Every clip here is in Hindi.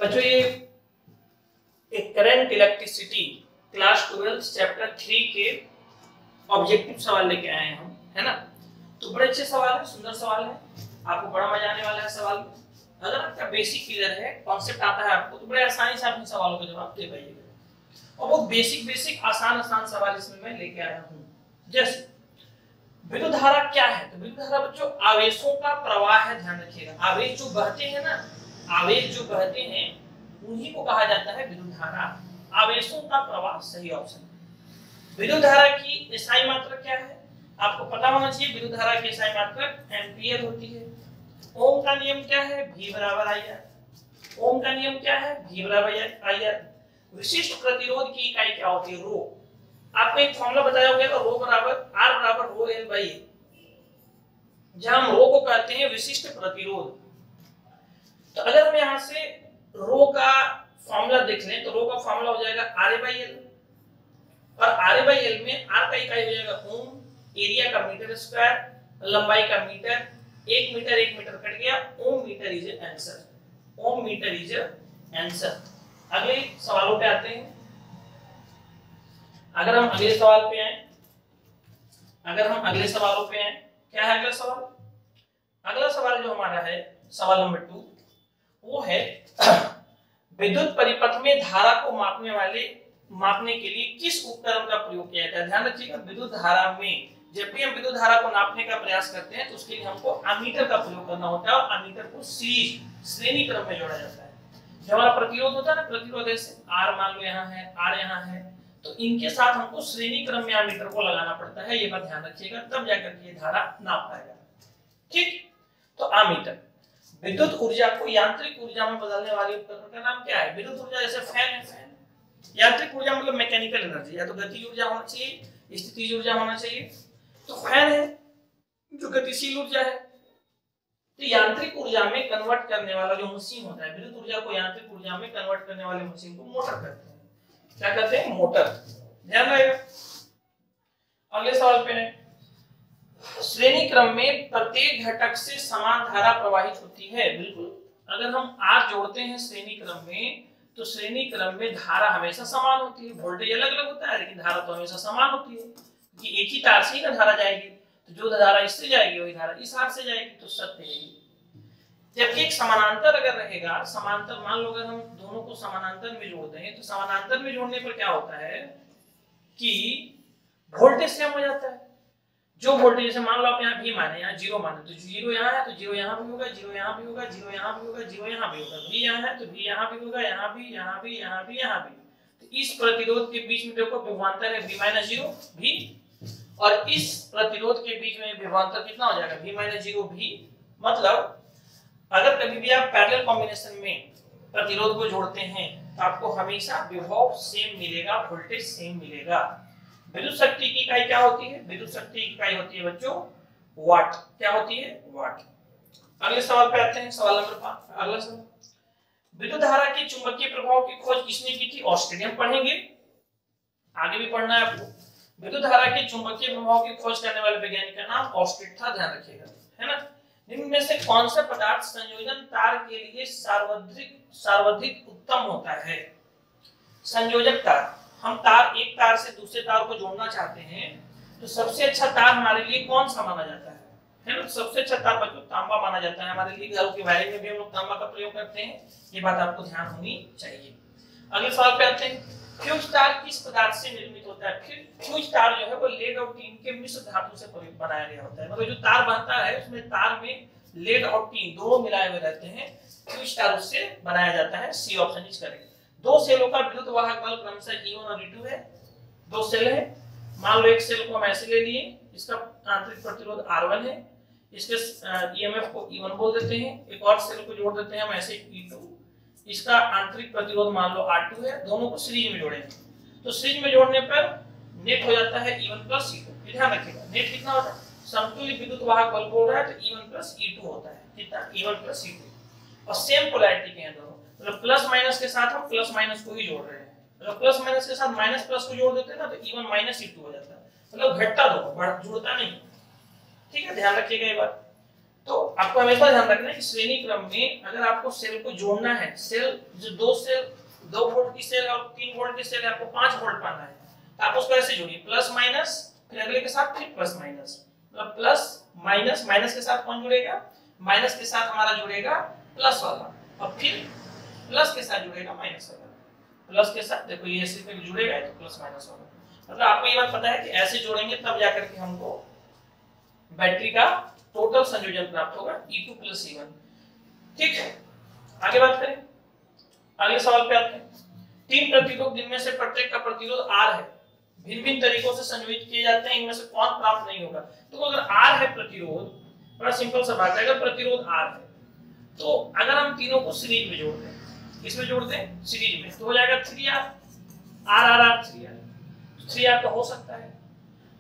बच्चों ये एक करंट इलेक्ट्रिसिटी क्लास 12 चैप्टर 3 के ऑब्जेक्टिव सवाल लेके आए हैं हम, है ना। तो बड़े अच्छे सवाल है, सुंदर सवाल है, आपको बड़ा मजा आने वाला है सवाल में। अगर आपका बेसिक क्लियर है, कॉन्सेप्ट आता है आपको, तो बड़े आसानी से आप इन सवालों का जवाब दे पाइएगा। और बहुत बेसिक आसान सवाल इसमें मैं लेके आया हूँ। जैसे विद्युत धारा क्या है? तो विद्युत धारा बच्चों आवेशों का प्रवाह है, ध्यान रखिएगा। आवेश जो बहते हैं ना, आवेश जो बहते हैं उन्हीं को कहा जाता है विद्युत धारा। आवेशों का प्रवाह सही ऑप्शन है। विद्युत धारा की एसआई मात्रा क्या है? आपको पता होना चाहिए। विद्युत धारा की एसआई मात्रा एम्पीयर होती है। ओम का नियम क्या है? V बराबर IR। ओम का नियम क्या है? V बराबर IR। विशिष्ट प्रतिरोध की इकाई क्या होती है? रो। आपको एक फॉर्मूला बताया होगा, रो बराबर R बराबर रो L बाई A, जहां हम रो को कहते हैं विशिष्ट प्रतिरोध। तो अगर हम यहां से रो का फॉर्मूला देख लें तो रो का फॉर्मूला हो जाएगा RA बाई L, और RA बाई L में R का इकाई हो जाएगा ओम, एरिया का मीटर स्क्वायर, लंबाई का मीटर, 1 मीटर कट गया, ohm metre is answer. Ohm metre is answer. अगले सवालों पे आते हैं। अगर हम अगले सवाल पे आए, क्या है अगला सवाल? अगला सवाल जो हमारा है सवाल नंबर 2, वो है विद्युत परिपथ में धारा को मापने के लिए किस उपकरण का प्रयोग किया जाता है? ध्यान रखिएगा, विद्युत धारा में जब भी हम विद्युत धारा को नापने का प्रयास करते हैं तो उसके लिए हमको अमीटर का प्रयोग करना होता है, और अमीटर को श्रेणी क्रम में जोड़ा जाता है। जो हमारा प्रतिरोध होता है ना, प्रतिरोध ऐसे R मान लो यहाँ है, R यहाँ है, तो इनके साथ हमको श्रेणी क्रम में अमीटर को लगाना पड़ता है। ये बात ध्यान रखिएगा, तब जाकर के ये धारा नाप पाएगा। ठीक, तो अमीटर। विद्युत ऊर्जा को यांत्रिक ऊर्जा में बदलने वाले उपकरण का नाम क्या है? विद्युत ऊर्जा जैसे फैन है, फैन। यांत्रिक ऊर्जा मतलब मैकेनिकल एनर्जी, या तो गतिज ऊर्जा होना चाहिए, स्थितिज ऊर्जा होना चाहिए। तो फैन है जो गतिशील ऊर्जा है। तो यांत्रिक ऊर्जा में कन्वर्ट करने वाला जो मशीन होता है, विद्युत ऊर्जा को यांत्रिक ऊर्जा में कन्वर्ट करने वाले मशीन को मोटर कहते हैं। क्या कहते हैं? मोटर। ध्यान रहेगा। अगले सवाल पे है, श्रेणी क्रम में प्रत्येक घटक से समान धारा प्रवाहित होती है। बिल्कुल, अगर हम R जोड़ते हैं श्रेणी क्रम में, तो श्रेणी क्रम में धारा हमेशा समान होती है। वोल्टेज अलग अलग होता है लेकिन धारा तो हमेशा समान होती है, कि एक ही तार से ही ना धारा जाएगी। तो जो धारा इससे जाएगी वही धारा इस हाथ से जाएगी, तो सत्य है। जबकि एक समानांतर अगर रहेगा, समांतर मान लो अगर हम दोनों को समानांतर में जोड़ते हैं, तो समानांतर में जोड़ने पर क्या होता है कि वोल्टेज सेम हो जाता है। जो वोल्टेज, जैसे मान लो आप यहाँ V माने, यहाँ 0 माने, तो 0 यहाँ है तो 0 यहाँ भी होगा, 0 यहाँ भी होगा, 0 यहाँ भी होगा, 0 यहाँ भी होगा। V यहाँ है तो V यहाँ भी होगा, यहाँ भी, यहाँ भी, यहाँ भी, यहाँ भी। तो इस प्रतिरोध के बीच में देखो विभवांतर है V-0 V, और इस प्रतिरोध के बीच में विभवांतर कितना हो जाएगा? V-0 V। मतलब अगर कभी भी आप पैरेलल कॉम्बिनेशन में प्रतिरोध को जोड़ते हैं तो आपको हमेशा विभव सेम मिलेगा, वोल्टेज सेम मिलेगा। विद्युत शक्ति की इकाई क्या होती है? विद्युत शक्ति की इकाई होती है बच्चों वाट। क्या होती है? वाट। अगले सवाल पे आते हैं, सवाल नंबर 5। अगला सवाल, विद्युत धारा के चुंबकीय प्रभाव की खोज किसने की थी? ऑस्ट्रेलियन। पढ़ेंगे, आगे भी पढ़ना है आपको। विद्युत धारा के चुंबकीय प्रभाव की खोज करने वाले वैज्ञानिक का नाम ऑस्ट्रिट था, ध्यान रखिएगा, है ना। निम्न में से कौन सा पदार्थ संयोजन तार के लिए सर्वाधिक उत्तम होता है? संयोजक तार। हम एक तार से दूसरे तार को जोड़ना चाहते हैं, तो सबसे अच्छा तार हमारे लिए कौन सा माना जाता है ना। सबसे अच्छा तार बच्चों तांबा माना जाता है। हमारे लिए घरों की वायरिंग में भी हम लोग तांबा का प्रयोग करते हैं, ये बात आपको ध्यान होनी चाहिए। अगले सवाल पे आते हैं, फ्यूज तार किस पदार्थ से निर्मित होता है? फ्यूज तार जो है वो लेड और टीन के मिश्र धातु से बनाया गया होता है। मतलब जो तार बनता है उसमें तार में लेड और टीन दोनों मिलाए हुए रहते हैं, फ्यूज तार उससे बनाया जाता है। C option is correct. दो सेलों का विद्युत वाहक बल क्रमशः E1 और E2 है। दो सेल है, मान लो एक सेल को हम ऐसे ले लिए, इसका आंतरिक प्रतिरोध R1 है, इसके EMF को E1 बोल देते हैं। एक और सेल को जोड़ देते हैं हम ऐसे E2, इसका आंतरिक प्रतिरोध मान लो R2 है। दोनों को सीरीज में जोड़ेंगे, तो सीरीज में जोड़ने पर नेट हो जाता है E1 प्लस E2। ध्यान रखिएगा, नेट कितना होता है? समतुल्य विद्युत वाहक बल बोल रहा है तो E1 प्लस E2 होता है। कितना? E1 plus E2। और सेम पोलैरिटी के हैं दोनों, मतलब प्लस माइनस के साथ हम प्लस माइनस को ही जोड़ रहे हैं। अगर प्लस माइनस के साथ माइनस प्लस को जोड़ देते हैं ना, तो E1 माइनस E2 हो जाता है। मतलब घटता दोनों, जुड़ता नहीं। ठीक है, ध्यान रखिएगा ये बात। तो आपको हमेशा ध्यान रखना है कि श्रेणी क्रम में अगर आपको सेल को जोड़ना है, सेल जो दो वोल्ट की सेल और 3 वोल्ट की सेल है, आपको 5 वोल्ट पाना है, तो आप उसको ऐसे जोड़िए, प्लस माइनस, फिर अगले के साथ फिर प्लस माइनस, मतलब प्लस माइनस, माइनस के साथ कौन जुड़ेगा, माइनस के साथ हमारा जुड़ेगा प्लस वाला, और फिर प्लस के साथ जुड़ेगा माइनस वाला, प्लस के साथ देखो ये ऐसे जुड़ेगा तो प्लस माइनस होगा। मतलब आपको ये बात पता है कि ऐसे जोड़ेंगे तब जाकर के हमको बैटरी का टोटल संयोजन प्राप्त होगा E2 + E1। ठीक है, आगे बात करें, अगले सवाल पे आते हैं। 3 प्रतिरोध जिनमें से प्रत्येक का प्रतिरोध R है, भिन्न भिन्न तरीकों से संयोजित किए जाते हैं, इनमें से कौन प्राप्त नहीं होगा। तो अगर R है प्रतिरोध, बड़ा सिंपल सा बात है, अगर प्रतिरोध R है तो अगर हम तीनों को सीरीज में जोड़ दें, इसमें जोड़ दें सीरीज में, तो हो जाएगा 3R, R 3R तो हो सकता है।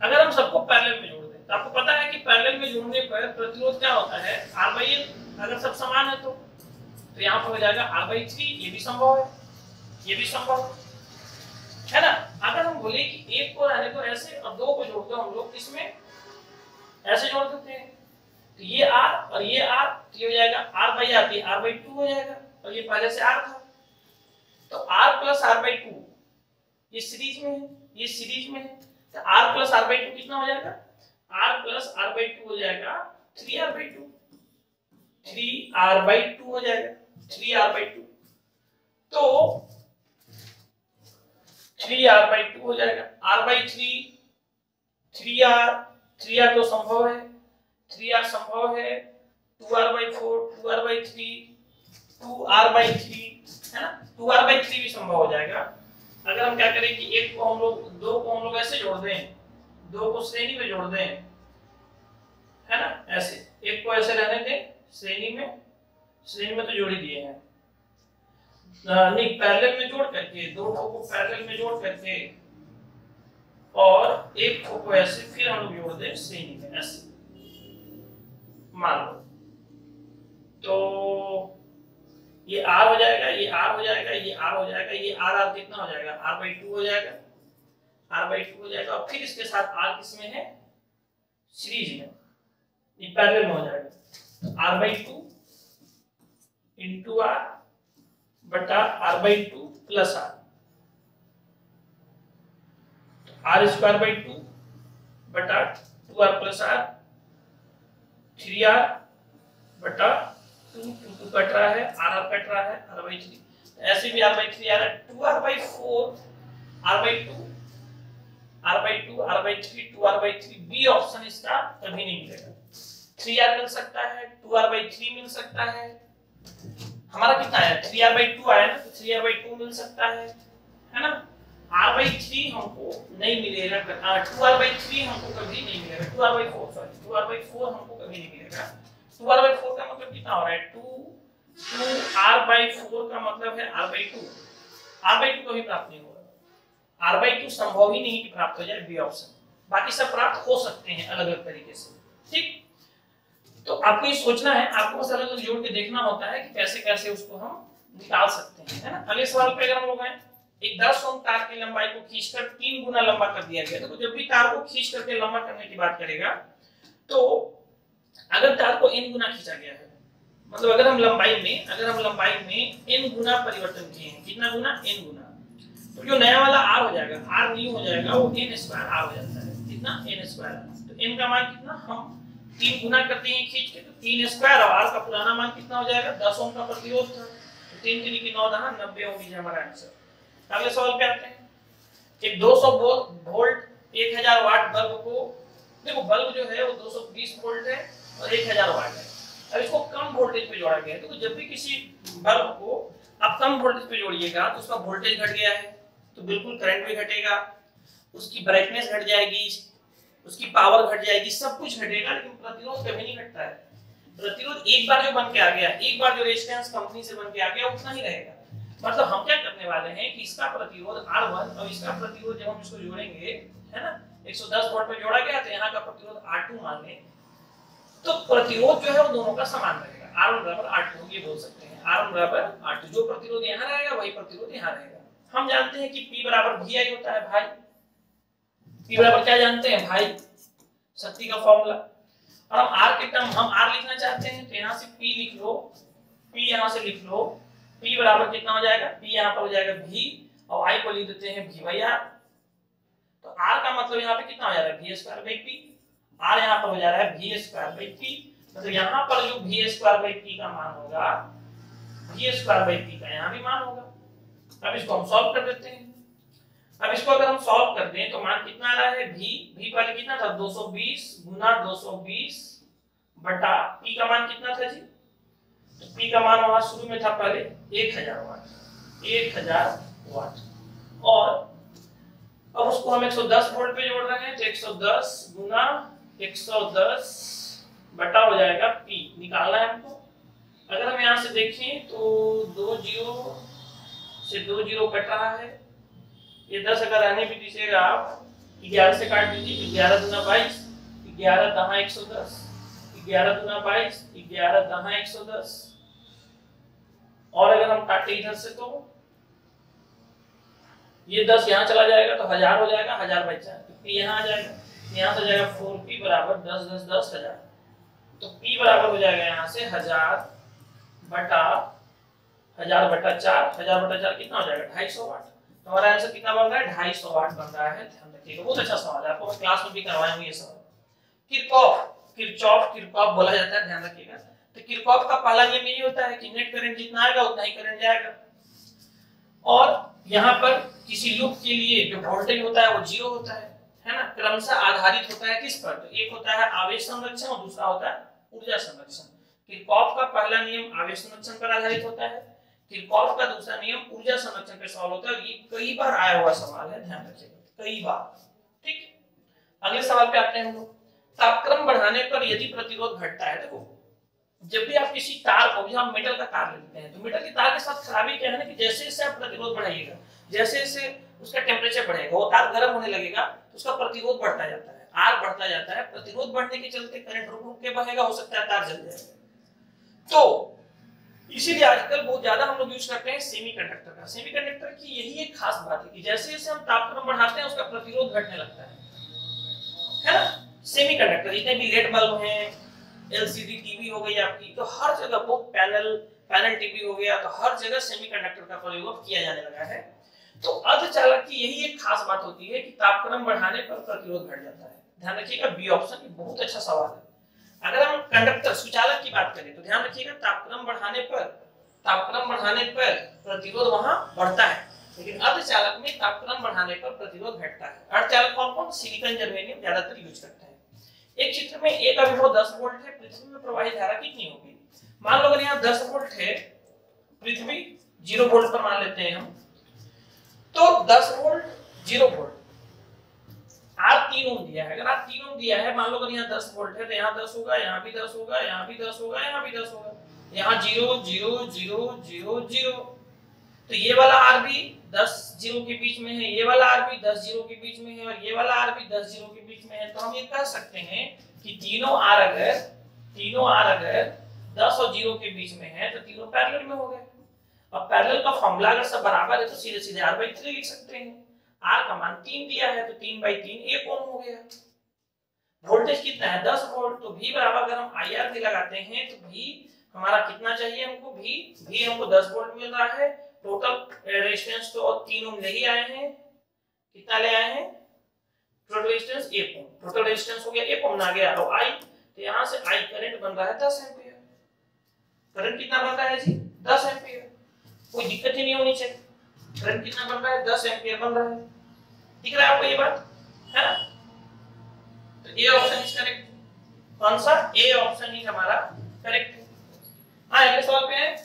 अगर हम सबको पैरेलल में जोड़ दें, तो आपको पता है कि पैरेलल में जोड़ने पर प्रतिरोध क्या होता है, R/L, अगर सब समान है तो यहाँ पर हो जाएगा R/3, ये भी संभव है, ये भी संभव है ना। अगर हम बोले कि एक को रहने दो ऐसे और दो को जोड़ दो हम लोग, इसमें ऐसे जोड़ देते हैं, तो ये R और ये R, तो ये हो जाएगा R/R, ये R/2 हो जाएगा, और ये पहले से R था, तो R + R/2 ये सीरीज में है, ये सीरीज में है, तो R + R/2 कितना हो जाएगा, R + R/2 हो जाएगा 3R/2, 3R/2 हो जाएगा, 3R/2, तो 3R/2 हो जाएगा, R/3, 3R तो संभव है, 3R संभव है, 2R/4, 2R/3, 2R/3 है ना, 2R/3 भी संभव हो जाएगा। अगर हम क्या करें कि एक को हम लोग, दो को हम लोग ऐसे जोड़ दें, दो को श्रेणी में जोड़ दें, है ना, ऐसे एक को ऐसे रहने दें श्रेणी में तो जोड़ ही दिए हैं, नहीं पैरेलल में जोड़ करके, दो को पैरेलल में जोड़ करके और एक को ऐसे फिर हम लोग जोड़ दें श्रेणी में, ऐसे मान लो, तो ये R हो जाएगा, ये R हो जाएगा, ये R हो जाएगा, ये R कितना हो जाएगा, R/2 हो जाएगा, R/2 हो जाएगा, और फिर इसके साथ R किसमें है, सीरीज में, ये पैरेलल में हो जाएगा, तो R/2 × R बटा R/2 + R, R² 2 बटा 2R + R, 3R बटा 2 कट रहा है, R कट रहा है, R/3, ऐसे भी R/3 आ रहा है, 2R/4, R/2, R/2, R/3, 2R/3, B option इसका कभी नहीं मिलेगा। 3R मिल सकता है, 2R/3 मिल सकता है, हमारा कितना है 3R/2 आया ना, तो 3R/2 मिल सकता है ना, R/3 हमको नहीं मिलेगा, 2R/3 हमको कभी नहीं मिलेगा, 2R/4 सॉरी 2R/4 हमको कभी नहीं मिलेगा। 2R/4 का मतलब कितना हो रहा है, 2R/4 का मतलब है R/2, R/2 कभी प्राप्त नहीं होगा, R/2 संभव ही नहीं कि प्राप्त हो जाए, बी ऑप्शन, बाकी सब प्राप्त हो सकते हैं अलग अलग तरीके से। ठीक, तो आपको ये सोचना है, आपको बस अलग अलग जोड़ के देखना होता है कि कैसे कैसे उसको हम निकाल सकते हैं, है ना। अगले सवाल पे अगर हम लोग हैं, एक 10 ओम तार की लंबाई को खींचकर 3 गुना लंबा कर दिया गया, तो जब भी तार को खींच करके लंबा करने की बात करेगा, तो अगर तार को n गुना खींचा गया है, मतलब अगर हम लंबाई में n गुना परिवर्तन किए हैं, कितना गुना, n गुना, तो जो नया वाला r हो जाएगा, r न्यू हो जाएगा, वो n² r हो जाता है, कितना, n², तो n का मान कितना, हम 3 गुना करते हैं खींच के, तो 3² और r का पुराना मान कितना हो जाएगा, 10 ओम का प्रतिरोध था, तो 3 3 की 9 10 90 ओम ही हमारा आंसर। अगले सवाल पे आते हैं, एक 200 वोल्ट 1000 वाट बल्ब को, देखो बल्ब जो है वो 220 वोल्ट है और 1000 वाट है, अब इसको कम वोल्टेज पे जोड़ा गया है, तो जब भी किसी बल्ब को आप कम वोल्टेज पे जोड़िएगा तो उसका वोल्टेज घट गया है, तो बिल्कुल करंट भी घटेगा, उसकी ब्राइटनेस घट जाएगी, उसकी पावर घट जाएगी, सब कुछ घटेगा, लेकिन प्रतिरोध कभी नहीं घटता है। प्रतिरोध एक बार जो बन के आ गया, एक बार जो रेजिस्टेंस कंपनी से बन के आ गया, उतना ही रहेगा। मतलब हम क्या करने वाले हैं कि इसका प्रतिरोध R1 और इसका प्रतिरोध जब हम इसको जोड़ेंगे, है ना, 110 वोल्ट पे जोड़ा गया, तो यहाँ का प्रतिरोध R2 मान लें, तो प्रतिरोध जो है वो दोनों का समान रहेगा, R1 = R2, ये बोल सकते हैं, R1 = R2, जो प्रतिरोध यहाँ रहेगा वही प्रतिरोध यहाँ रहेगा। हम जानते हैं कि P = VI होता है भाई, P बराबर क्या जानते हैं भाई, शक्ति का फॉर्मूला। और हम आर के टर्म हम आर लिखना चाहते हैं तो यहाँ से पी लिख लो, पी यहाँ से लिख लो, पी बराबर कितना हो जाएगा, पी यहाँ पर हो जाएगा भी और आई को लिख देते हैं भी बाई आर। तो आर का मतलब यहाँ पे कितना हो जा रहा है V square by P, R यहाँ पर हो जा रहा है वी स्क्वायर बाई पी, मतलब यहाँ पर जो वी स्क्वायर बाई पी का मान होगा वी स्क्वायर बाई पी का यहाँ भी मान होगा। अब इसको हम सॉल्व कर देते हैं। अब इसको अगर हम सॉल्व कर दें तो मान कितना आ रहा है भी पहले कितना था 220 गुना 220 बटा पी का मान कितना था जी, तो पी का मान वहां शुरू में था पहले 1000 वाट, 1000 वाट और अब उसको हम 110 वोल्ट पे जोड़ रहे हैं तो 110 गुना 110 बटा हो जाएगा पी, निकालना है हमको। अगर हम यहाँ से देखें तो 2 जीरो से 2 जीरो कट रहा है, ये 10 अगर रहने भी दीजिएगा आप 11 से काट दीजिए, 11 दूना 22, 11 दहा 110, 11 दूना 22, 11 दहा 110 और अगर हम काटे इधर से तो ये 10 यहाँ चला जाएगा तो 1000 हो जाएगा, 1000 बाई 4 तो पी यहाँ आ जाएगा, यहाँ से हो जाएगा 4p बराबर 10 10 10 1000, तो p बराबर हो जाएगा यहाँ से 1000 बटा 4, 1000 बटा 4 कितना हो जाएगा 250 वाट। तो हमारा आंसर कितना बन रहा है 250 वाट बन रहा है। ध्यान रखिएगा, बहुत अच्छा सवाल है, आपको मैं क्लास में भी करवाया हूं ये सवाल। किरचॉफ बोला जाता है, ध्यान रखिएगा। तो किरचॉफ का पहला नियम यही होता है कि नेट करंट जितना आएगा उतना ही करंट जाएगा और यहाँ पर किसी लूप के लिए जो वोल्टेज होता है वो 0 होता है ना, क्रमशः आधारित होता है किस पर, तो एक होता है आवेश संरक्षण और दूसरा होता है ऊर्जा संरक्षण। किरचॉफ का पहला नियम आवेश संरक्षण पर आधारित होता है, किरचॉफ का दूसरा नियम ऊर्जा संरक्षण पे सॉल्व होता है। ये कई बार आया हुआ सवाल है, ध्यान रखिएगा, कई बार। ठीक, अगले सवाल पे आते हैं हम लोग। तापक्रम बढ़ाने पर यदि प्रतिरोध घटता है, देखो जब भी आप किसी तार को, हम मेटल का तार लेते हैं तो मेटल के तार के साथ खराबी क्या है ना कि जैसे जैसे आप प्रतिरोध बढ़ाइएगा, जैसे जैसे उसका टेम्परेचर बढ़ेगा, वो तार गर्म होने लगेगा तो उसका प्रतिरोध बढ़ता जाता है, आर बढ़ता जाता है। प्रतिरोध बढ़ने के चलते करंट रुक रुक के बहेगा, हो सकता है तार जल जाए। तो इसीलिए आजकल बहुत ज्यादा हम लोग यूज करते हैं सेमीकंडक्टर का। सेमीकंडक्टर की यही एक खास बात है कि जैसे जैसे हम तापक्रम बढ़ाते हैं उसका प्रतिरोध घटने लगता है ना। सेमीकंडक्टर जितने भी लेड बल्ब हैं, एलसीडी टीवी हो गई आपकी, तो हर जगह बहुत पैनल टीवी हो गया, तो हर जगह सेमीकंडक्टर का प्रयोग किया जाने लगा है। तो अर्धचालक की यही एक खास बात होती है कि तापक्रम बढ़ाने पर प्रतिरोध घट जाता है। ध्यान रखिएगा, बी ऑप्शन बहुत अच्छा सवाल है। अगर हम कंडक्टर सुचालक की बात करें तो ध्यान रखिएगा तापक्रम बढ़ाने पर प्रतिरोध वहां बढ़ता है, लेकिन अर्धचालक में तापक्रम बढ़ाने पर प्रतिरोध घटता है। अर्धचालक कौन-कौन, सिलिकॉन, जर्मेनियम ज्यादातर यूज करते हैं। एक चित्र में एक अभिभव 10 वोल्ट है, पृथ्वी में प्रवाहित धारा कितनी होगी। मान लो अगर यहाँ 10 वोल्ट है, पृथ्वी 0 वोल्ट पर मान लेते हैं हम, तो 10 वोल्ट 0 वोल्ट आर 3 ओम दिया है। अगर आर 3 ओम दिया है, मान लो अगर यहाँ 10 वोल्ट है तो यहाँ 10 होगा, यहाँ भी 10 होगा, यहाँ भी 10 होगा, यहाँ भी 10 होगा, यहाँ 0 0 0 0 0। तो ये वाला आर भी 10 जीरो के बीच में है, ये वाला आर भी 10 जीरो के बीच में है और ये वाला आर भी 10 जीरो के बीच में है। तो हम ये कह सकते हैं कि तीनों आर अगर 10 और 0 के बीच में है तो तीनों पैरेलल में हो गए। अब पैरेलल का फॉर्मूला अगर सब बराबर है तो सीधे सीधे r/3 लिख सकते हैं। R का मान 3 दिया है तो 3/3 1 ओम हो गया। वोल्टेज कितना है 10 वोल्ट, तो V बराबर अगर हम IR भी लगाते हैं तो V हमारा कितना चाहिए हमको, V हमको 10 वोल्ट मिल रहा है। टोटल रेजिस्टेंस तो 3 ओम ले ही आए हैं, कितना ले आए हैं, टोटल रेजिस्टेंस 1 ओम, टोटल रेजिस्टेंस हो गया 1 ओम, ना गया तो I, तो यहां से I करंट बन रहा है 10 एंपियर। करंट कितना बन रहा है जी 10 एंपियर, कोई दिक्कत ही नहीं होनी चाहिए। करंट कितना बन रहा है 10 एंपियर बन रहा है, दिख रहा है आपको ये बात है ना। तो ए ऑप्शन इज करेक्ट। कौन सा, ए ऑप्शन ही हमारा करेक्ट है। हाँ, अगले सवाल पे है,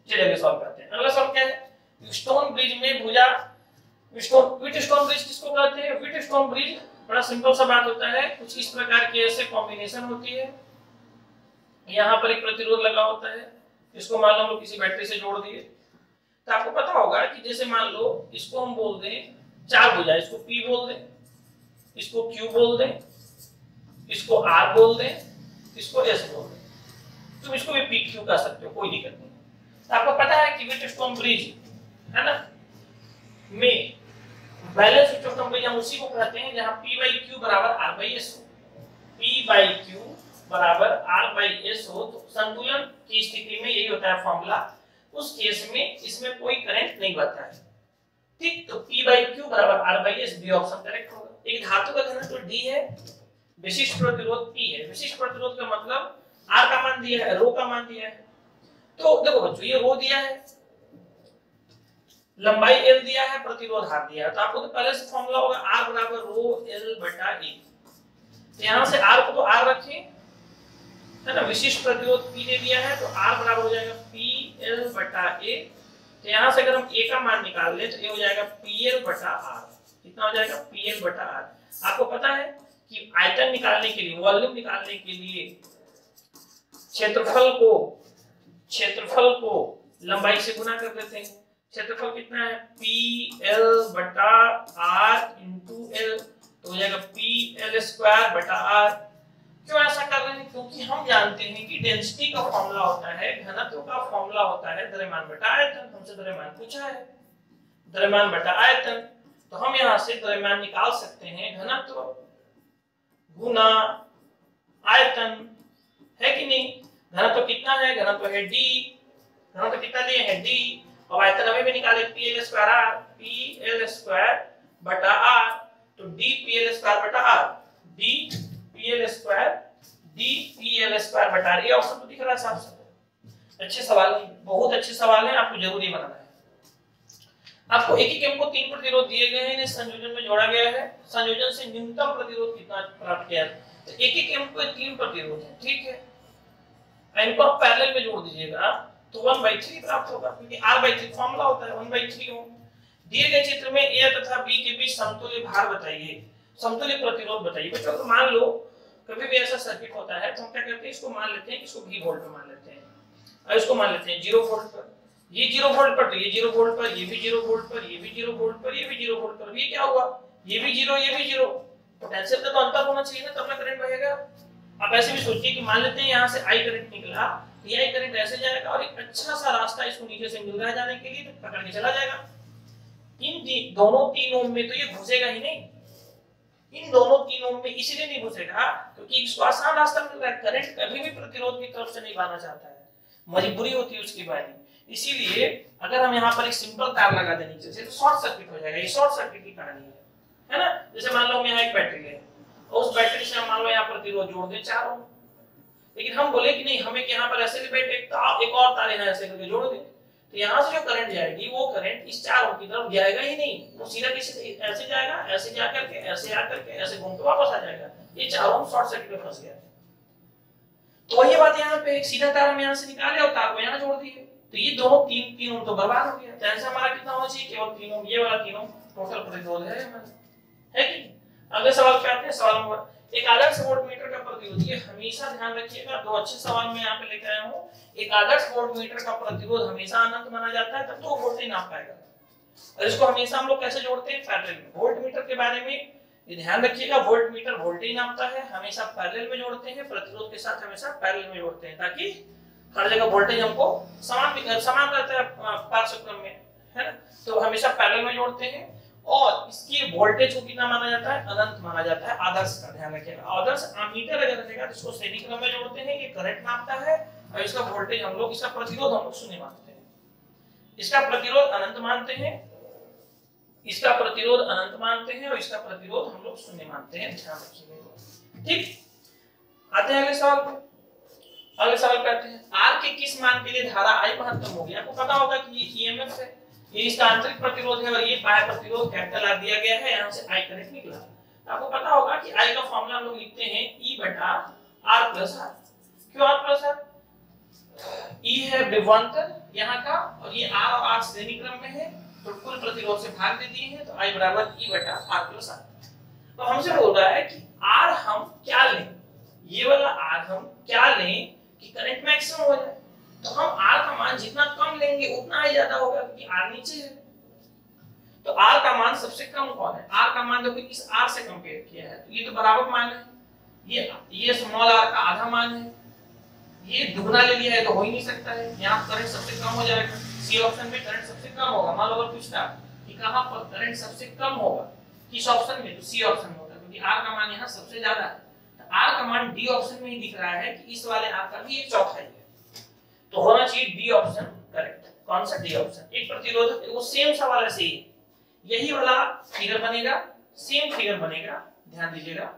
चलिए अगले सवाल पे आते हैं। अगला सवाल क्या है, व्हीटस्टोन ब्रिज में भुजा, व्हीटस्टोन ब्रिज किसको कहते हैं। व्हीटस्टोन ब्रिज बड़ा सिंपल सा बात होता है, कुछ इस प्रकार की ऐसे कॉम्बिनेशन होती है। यहाँ पर एक प्रतिरोध लगा होता है, इसको मान लो हम लोग किसी बैटरी से जोड़ दिए, तो आपको पता होगा कि जैसे मान लो इसको हम बोल दें 4 भुजा, इसको P बोल दें, इसको Q बोल दें, इसको R बोल दें, इसको S बोल दें, तुम इसको भी PQ कह सकते हो, कोई दिक्कत नहीं। तो आपको पता है कि व्हीटस्टोन ब्रिज है ना में बैलेंस व्हीटस्टोन ब्रिज हम उसी को कहते हैं जहां P/Q बराबर R/S हो। बाई क्यू बराबर आर बाई एस हो तो संतुलन की स्थिति में यही होता है फॉर्मूला। उस केस में इसमें कोई करंट नहीं बहता है, ठीक। तो P बाई क्यू बराबर R by S, B option correct होगा। एक धातु का घनत्व D है, विशिष्ट प्रतिरोध P है। विशिष्ट प्रतिरोध का मतलब R का मान दिया है, रो का मान दिया है। तो देखो बच्चों, ये रो दिया है, लंबाई L दिया है, प्रतिरोध R दिया है। तो आपको तो पहले से फॉर्मूला होगा R बराबर रो L बटा E। तो यहाँ से R को तो R रखें, है ना। विशिष्ट प्रतिरोध P दे दिया है तो R बराबर हो जाएगा PL बटा A। तो यहाँ से अगर हम A का मान निकाल लें तो ये हो जाएगा PL बटा R। कितना हो जाएगा? PL बटा R। आपको पता है कि आयतन निकालने के लिए, वॉल्यूम निकालने के लिए क्षेत्रफल को लंबाई से गुना कर देते हैं। क्षेत्रफल कितना है? PL बटा R इंटू L, तो हो जाएगा PL स्क्वायर बटा R। क्यों ऐसा कर रहे हैं? क्योंकि हम जानते हैं कि डेंसिटी का फॉर्मूला होता है, घनत्व का फॉर्मूला होता है द्रव्यमान बटा आयतन। हमसे द्रव्यमान पूछा है, द्रव्यमान बटा आयतन। तो हम यहाँ से द्रव्यमान निकाल सकते हैं घनत्व गुना आयतन, है कि नहीं। घनत्व कितना है? घनत्व है D। घनत्व कितना दिए हैं? D। और आयतन हमें भी निकाले PL square R, PL square बटा R। तो D PL स्क्वायर बटा R, D PL square, D PL square बटा R। ये ऑप्शन तो दिख रहा है साफ साफ। अच्छे सवाल हैं, बहुत अच्छे सवाल हैं, आपको जरूर ये बनाना है। आपको एक ही को 3 प्रतिरोध दिए गए हैं, इन्हें संयोजन में जोड़ा गया है। संयोजन से न्यूनतम प्रतिरोध कितना प्राप्त किया? तो एक ही को 3 प्रतिरोध है, ठीक है। इनको आप पैरेलल में जोड़ दीजिएगा तो 1/3 प्राप्त होगा, क्योंकि R/3 फॉर्मूला होता है 1/3 ओम। दिए गए चित्र में A तथा B के बीच समतुल्य भार बताइए, समतुल्य प्रतिरोध बताइए। बच्चों, तो मान लो कभी भी ऐसा सर्किट होता है तो हम क्या करते हैं, इसको मान लेते हैं, इसको V वोल्ट पे मान लेते हैं, और इसको मान लेते हैं 0 वोल्ट पर। ये 0 वोल्ट पर, तो ये 0 वोल्ट पर, ये भी 0 वोल्ट पर, ये भी 0 वोल्ट पर, ये भी 0 वोल्ट पर। ये क्या हुआ? ये भी 0, ये भी 0। पोटेंशियल का तो अंतर होना चाहिए ना, तब ना करंट बहेगा। आप ऐसे भी सोचिए कि मान लेते हैं यहाँ से I करंट निकला, ये I करंट ऐसे जाएगा और एक अच्छा सा रास्ता इसको नीचे से मिल रहा है जाने के लिए, तो पकड़ के चला जाएगा। इन दोनों 3 ओम में तो ये घुसेगा ही नहीं, इन दोनों 3 ओम में इसलिए नहीं घुसेगा क्योंकि इसको आसान रास्ता मिल रहा है। करंट कभी भी प्रतिरोध की तरफ से नहीं बहना चाहता है, मजबूरी होती है उसकी बहनी। इसीलिए अगर हम यहाँ पर एक सिंपल तार लगा दें नीचे से तो शॉर्ट सर्किट हो जाएगा। ये शॉर्ट सर्किट की कहानी है ना। जैसे मान लो हम यहाँ एक बैटरी ले और उस बैटरी से हम मान लो यहाँ प्रतिरोध जोड़ दें 4 ओम, लेकिन हम बोले कि नहीं, हमें यहाँ पर ऐसे एक और तार यहाँ ऐसे करके जोड़ दें, तो यहाँ से जो करंट जाएगी वो करंट इस 4 ओम की तरफ जाएगा ही नहीं, वो सीधा किसी ऐसे जाएगा, ऐसे जा करके, ऐसे आ करके, ऐसे घूम के वापस आ जाएगा। ये 4 ओम शॉर्ट सर्किट में फंस गया। तो वही बात यहाँ पे, एक सीधा तार हम यहाँ से निकाले और तार को यहाँ जोड़ दिए, तो ये दोनों 3 ओम तो बर्बाद हो गया। तो हमारा कितना होना चाहिए? केवल 3 ओम। ये वाला 3 ओम टोटल प्रतिरोध है हमारा, है कि? अगले सवाल पे आते हैं। सवाल नंबर, एक आदर्श वोल्टमीटर का प्रतिरोध। ये हमेशा ध्यान रखिएगा, 2 अच्छे सवाल मैं यहाँ पे लेकर आया हूँ। एक आदर्श वोल्टमीटर का प्रतिरोध हमेशा अनंत माना जाता है, तब तो वोल्टेज नाप पाएगा। और इसको हमेशा हम लोग कैसे जोड़ते हैं? पैरेलल में। वोल्टमीटर के बारे में ये ध्यान रखिएगा, वोल्टमीटर वोल्टेज नापता है, हमेशा पैरेलल में जोड़ते हैं, प्रतिरोध के साथ हमेशा पैरेलल में जोड़ते हैं, ताकि हर जगह वोल्टेज हमको समान रहता है पार्श्वक्रम में, है ना। तो हमेशा पैरेलल में जोड़ते हैं और इसकी वोल्टेज को कितना माना जाता है? अनंत माना जाता है। आदर्श का ध्यान रखिएगा। आदर्श अमीटर अगर रहेगा तो इसको श्रेणी क्रम में जोड़ते हैं, ये करंट नापता है, और इसका वोल्टेज हम लोग, इसका प्रतिरोध हम लोग शून्य मानते हैं, इसका प्रतिरोध अनंत मानते हैं, इसका प्रतिरोध अनंत मानते हैं, और इसका प्रतिरोध हम लोग शून्य मानते हैं। ध्यान रखिएगा, ठीक। आते हैं अगले सवाल पे। अगले सवाल पे आते हैं, R के किस मान के लिए धारा I महत्तम होगी? आपको पता होगा कि ये EMF है, ये इसका आंतरिक प्रतिरोध है, और ये बाह्य प्रतिरोध कैपिटल R दिया गया है, यहाँ से I करंट निकला। आपको पता होगा कि I का फॉर्मूला हम लोग लिखते हैं E बटा R प्लस R। क्यों R प्लस R? E है विभवांतर यहाँ का, और ये R और R श्रेणी क्रम में है, तो कुल प्रतिरोध से भाग दे दिए हैं, तो I बराबर E बटा R प्लस R। तो हमसे बोल रहा है कि R हम क्या लें, ये वाला R हम क्या लें कि करंट मैक्सिमम हो जाए। तो हम R का मान जितना कम लेंगे उतना ही ज्यादा होगा, क्योंकि R नीचे है। तो R का मान सबसे कम कौन है? R का मान देखो इस R से कंपेयर किया है, तो ये तो बराबर मान है, ये स्मॉल r का आधा मान है, ये दुगना ले लिया है तो हो ही नहीं सकता है। यहाँ करंट सबसे कम हो जाएगा, सी ऑप्शन में करंट सबसे कम होगा। मान लो अगर पूछता कि कहाँ पर करंट सबसे कम होगा किस ऑप्शन में, तो सी ऑप्शन में होगा, क्योंकि R का मान यहाँ सबसे ज्यादा है। तो आर का मान डी ऑप्शन में ही दिख रहा है कि इस वाले आर का भी एक चौथाई है, तो होना चाहिए डी ऑप्शन करेक्ट। कौन सा डी ऑप्शन? एक प्रतिरोधक, वो सेम सवाल ऐसे ही यही वाला फिगर बनेगा, सेम फिगर बनेगा, ध्यान दीजिएगा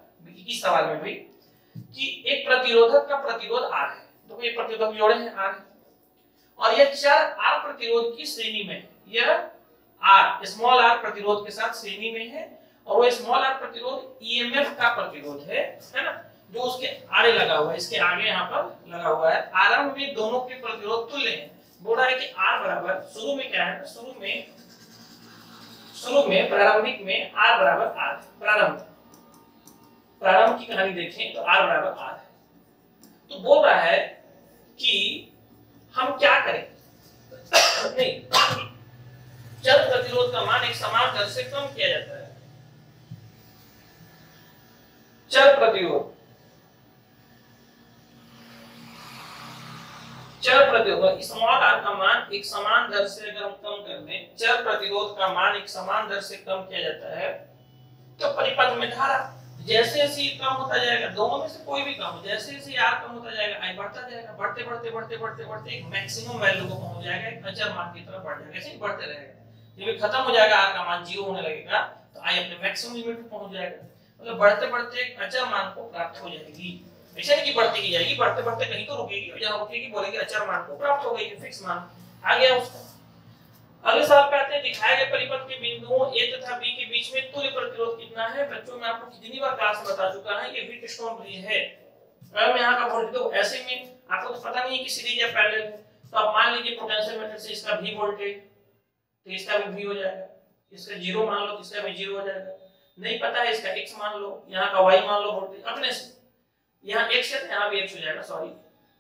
इस सवाल में भी कि एक प्रतिरोधक का प्रतिरोध आर है, तो ये प्रतिरोधक जोड़े हैं आर है, और यह चार आर प्रतिरोध की श्रेणी में है। यह आर स्मॉल आर प्रतिरोध के साथ श्रेणी में है, और वो स्मॉल आर प्रतिरोध ईएमएफ का प्रतिरोध है ना, जो उसके आगे लगा हुआ है, इसके आगे यहाँ पर लगा हुआ है। आरंभ में दोनों के प्रतिरोध तुल्य हैं। बोल रहा है कि आर बराबर शुरू में क्या है, शुरू में प्रारंभिक में आर बराबर आर, प्रारंभ की कहानी देखें तो आर बराबर आर है। तो बोल रहा है कि हम क्या करें नहीं, चर प्रतिरोध का मान एक समान दर से कम किया जाता है। चर प्रतिरोध स्मॉल आर का मान एक समान दर से अगर हम कम कर दें, चर प्रतिरोध का मान एक समान दर से कम किया जाता है, तो परिपथ में धारा जैसे जैसे कम होता जाएगा, दोनों में से कोई भी कम हो, जैसे जैसे आर कम होता जाएगा आई बढ़ता जाएगा, बढ़ते बढ़ते बढ़ते बढ़ते बढ़ते एक मैक्सिमम वैल्यू को पहुंच जाएगा, एक अचर मान की तरफ बढ़ जाएगा, ऐसे ही बढ़ते रहेगा। जब खत्म हो जाएगा आर का मान 0 होने लगेगा, तो आई अपने मैक्सिमम लिमिट पे पहुंच जाएगा, मतलब बढ़ते बढ़ते एक अचर मान को प्राप्त हो जाएगी। ऐसा नहीं कि बढ़ती ही जाएगी, बढ़ते बढ़ते कहीं तो रुकेगी, और जहां रुकेगी बोलेगी अचर मान को प्राप्त हो गई, फिक्स मान आ गया उसका। अगले सवाल पे आते हैं, दिखाए गए परिपथ के बिंदुओं ए तथा बी के बीच में तुल्य प्रतिरोध कितना है। बच्चों मैं आपको कितनी बार क्लास में बता चुका है, ये व्हीटस्टोन ब्रिज है। अगर मैं यहाँ का वोल्टेज तो ऐसे में आपको तो पता नहीं है कि सीरीज या पैरेलल है, तो आप मान लीजिए पोटेंशियल मेथड से इसका V वोल्टेज, तो इसका भी V हो जाएगा, इसका 0 मान लो, इसका भी 0 हो जाएगा। नहीं पता है इसका x मान लो, यहाँ का y मान लो वोल्टेज अपने से, यहाँ x है तो यहाँ भी x हो जाएगा। सॉरी,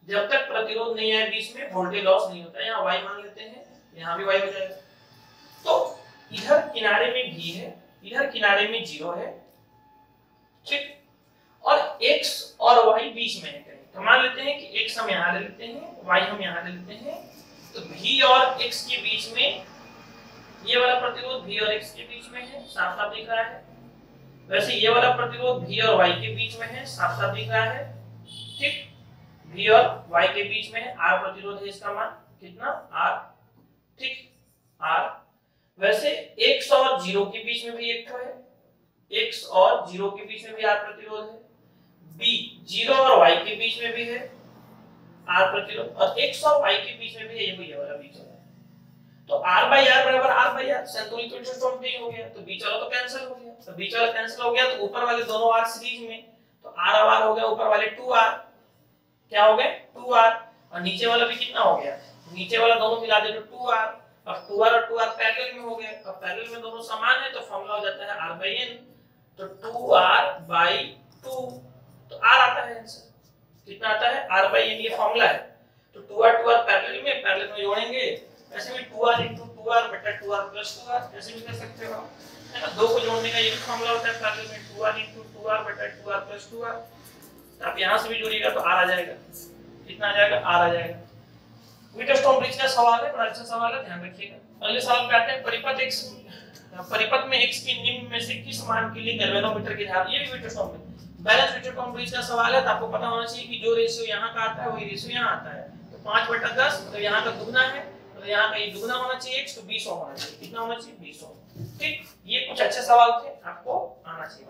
जब तक प्रतिरोध नहीं आए बीच में वोल्टेज लॉस नहीं होता है। यहाँ y मान लेते हैं, यहाँ भी y हो जाएगा। तो इधर किनारे में v है, इधर किनारे में 0 है, ठीक, और x और y बीच में है कहीं, तो मान लेते हैं कि x हम यहाँ ले लेते हैं, y हम यहाँ ले लेते हैं, तो v और x के बीच में ये वाला प्रतिरोध v और x के बीच में है, साफ साफ दिख रहा है। वैसे ये वाला प्रतिरोध v और y के बीच में है, साफ साफ दिख रहा है, ठीक, v और y के बीच में है, r प्रतिरोध है, इसका मान कितना r, ठीक r। वैसे x और 0 के बीच में भी एक है, x और 0 के बीच में भी r प्रतिरोध है, b 0 और y के बीच में भी है r प्रतिरोध, और x और y के बीच में भी है, ये वाला बीच वाला। तो r by r बराबर r by r, संतुलित व्हीटस्टोन ब्रिज हो गया। तो बीच वाला तो कैंसिल हो गया, तो बीच वाला कैंसिल हो गया, तो ऊपर वाले दोनों r सीरीज में, तो r और r हो गया, ऊपर वाले 2r क्या हो गए 2r, और नीचे वाला भी कितना हो गया, नीचे वाला दोनों मिला दे तो 2r, अब 2r और 2r पैरेलल में हो गए। अब पैरेलल में दोनों समान है तो फॉर्मूला हो जाता है r by n, तो 2r by 2, तो r आता है आंसर, कितना आता है r by n, ये फॉर्मूला है। तो 2r पैरेलल में जोड़ेंगे, ऐसे भी 2r * 2r बटा 2r + 2r ऐसे भी कर सकते हो, है ना। दो को जोड़ने का ये भी फॉर्मूला होता है पैरेलल में, 2r * 2r बटा 2r + 2r। तो आप यहां से भी जोड़िएगा तो r आ जाएगा, कितना आ जाएगा, r आ जाएगा। व्हीटस्टोन ब्रिज का सवाल है, बड़ा अच्छा सवाल है, ध्यान रखिएगा। अगले सवाल पे आते हैं, परिपथ में x के निम्न में से किस मान के लिए गैल्वेनोमीटर की धारा, ये भी Wheatstone bridge, balance Wheatstone bridge का सवाल है। तो आपको पता होना चाहिए कि जो रेशियो यहाँ का आता है वही रेशियो यहाँ आता है। तो 5/10 तो यहाँ का दुगना है, तो यहाँ का ये दुगना होना चाहिए x, तो 20 होना चाहिए, कितना होना चाहिए 20। ठीक, ये कुछ अच्छे सवाल थे, आपको आना चाहिए।